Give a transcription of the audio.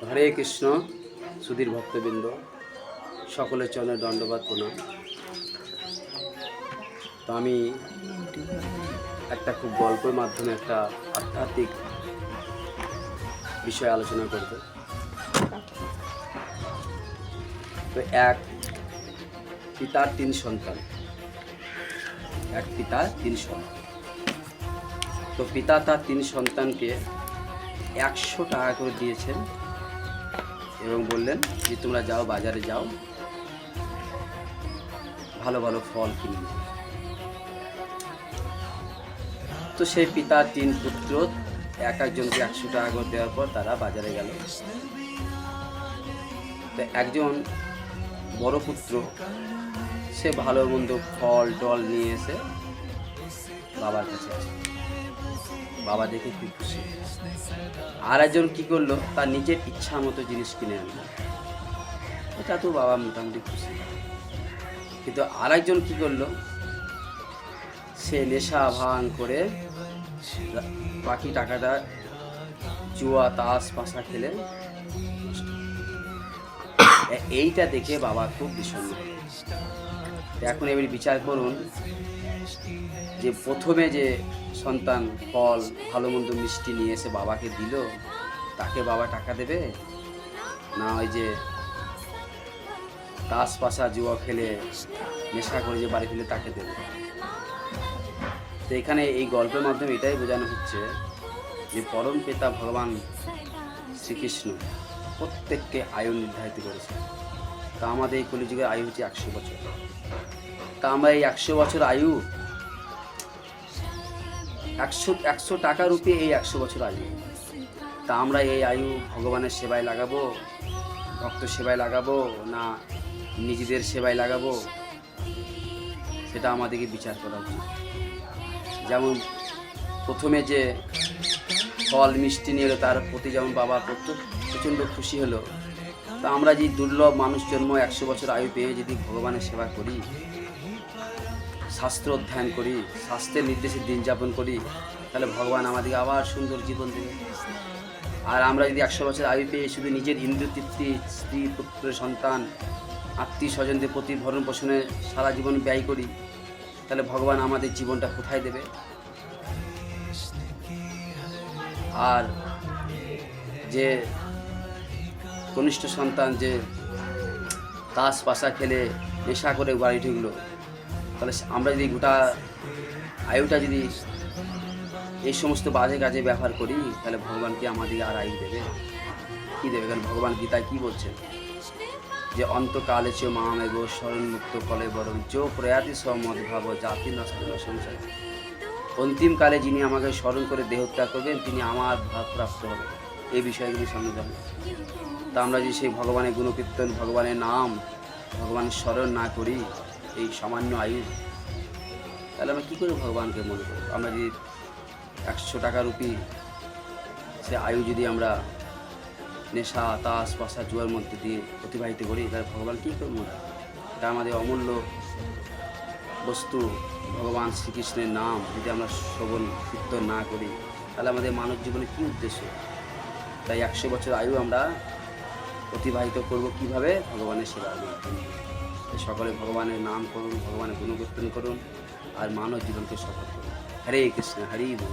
হরে কৃষ্ণ। সুধীর ভক্তবৃন্দ, সকলের চরণে দণ্ডবাদ প্রণাম। তো আমি একটা খুব গল্পের মাধ্যমে একটা আধ্যাত্মিক বিষয় আলোচনা করব। তো এক পিতার তিন সন্তান, এক পিতার তিন সন্তান। তো পিতা তার তিন সন্তানকে 100 টাকা করে দিয়েছেন এবং বললেন যে তোমরা যাও, বাজারে যাও, ভালো ভালো ফল কিনে। তো সেই পিতার তিন পুত্র এক একজনকে 100 টাকা করে দেওয়ার পর তারা বাজারে গেল। তো একজন বড় পুত্র সে ভালো মন্দ ফল টল নিয়ে এসে বাবার কাছে আসে। বাবা দেখে খুব খুশি। আর একজন কি করলো, তার নিজের ইচ্ছা মতো জিনিস কিনে আনলো। এটা তো বাবা মোটামুটি খুশি। কিন্তু আর একজন কি করলো, সে নেশা ভাঙ করে বাকি টাকাটা জুয়া তাস পাশা খেলে। এইটা দেখে বাবা খুব বিষণ্ণ। এখন এবার বিচার করুন যে প্রথমে যে সন্তান ফল ভালো মন্দ মিষ্টি নিয়ে এসে বাবাকে দিল, তাকে বাবা টাকা দেবে না ওই যে তাস পাশা জুয়া খেলে নেশা করে যে বাড়ি ফেলে তাকে দেবে? তো এখানে এই গল্পের মাধ্যমে এটাই বোঝানো হচ্ছে যে পরম পিতা ভগবান শ্রীকৃষ্ণ প্রত্যেককে আয়ু নির্ধারিত করেছে। তা আমাদের এই কলিযুগের আয়ু হচ্ছে 100 বছর। তা আমরা এই 100 বছর আয়ু 100 টাকা রূপে এই 100 বছর আয়ু। তা আমরা এই আয়ু ভগবানের সেবায় লাগাবো, ভক্ত সেবায় লাগাবো না নিজেদের সেবায় লাগাবো, সেটা আমাদেরকে বিচার করা উচিত। যেমন প্রথমে যে ফল মিষ্টি নিয়ে এলো তার প্রতি যেমন বাবা প্রচণ্ড খুশি হলো, তা আমরা যে দুর্লভ মানুষ জন্ম 100 বছর আয়ু পেয়ে যদি ভগবানের সেবা করি, শাস্ত্র অধ্যয়ন করি, শাস্ত্রের নির্দেশে দিন যাপন করি, তাহলে ভগবান আমাদেরকে আবার সুন্দর জীবন দেবে। আর আমরা যদি 100 বছর আয়ু পেয়ে শুধু নিজের ইন্দ্রিয় তৃপ্তি, স্ত্রী পুত্র সন্তান আত্মীয় স্বজনদের প্রতি ভরণ পোষণে সারা জীবন ব্যয় করি, তাহলে ভগবান আমাদের জীবনটা কোথায় দেবে? আর যে কনিষ্ঠ সন্তান যে তাস পাশা খেলে নেশা করে বাড়ি ঢুকলো, তাহলে আমরা যদি গোটা আয়ুটা যদি এই সমস্ত বাজে কাজে ব্যবহার করি, তাহলে ভগবান কি আমাদেরকে আর আয়ু দেবে? কী দেবে? কারণ ভগবান গীতায় কী বলছেন যে অন্তকালে চ মামেব স্মরণ মুক্ত ফলে বরং যো প্রয়াতি সমদ্ভাব জাতি নষ্ট সংসার। অন্তিমকালে যিনি আমাকে স্মরণ করে দেহত্যাগ করবেন তিনি আমার ভাবপ্রাপ্ত হবে। এই বিষয়গুলি সামনে যাবে। তা আমরা যদি সেই ভগবানের গুণকীর্তন, ভগবানের নাম, ভগবানের স্মরণ না করি এই সামান্য আয়ু, তাহলে আমরা কী করে ভগবানকে মনে করব? আমরা যদি 100 টাকা রুপি সে আয়ু যদি আমরা নেশা তাস পাশা জুয়ার মধ্যে দিয়ে অতিবাহিত করি, তাহলে ভগবান কী করবো? এটা আমাদের অমূল্য বস্তু ভগবান শ্রীকৃষ্ণের নাম যদি আমরা শ্রবণ কীর্তন না করি, তাহলে আমাদের মানব জীবনে কী উদ্দেশ্য? তাই 100 বছর আয়ু আমরা অতিবাহিত করব কীভাবে? ভগবানের সেবার মাধ্যমে। সকলে ভগবানের নাম করুন, ভগবানের গুণকীর্তন করুন আর মানব জীবনকে সফল করুন। হরে কৃষ্ণ, হরি বল।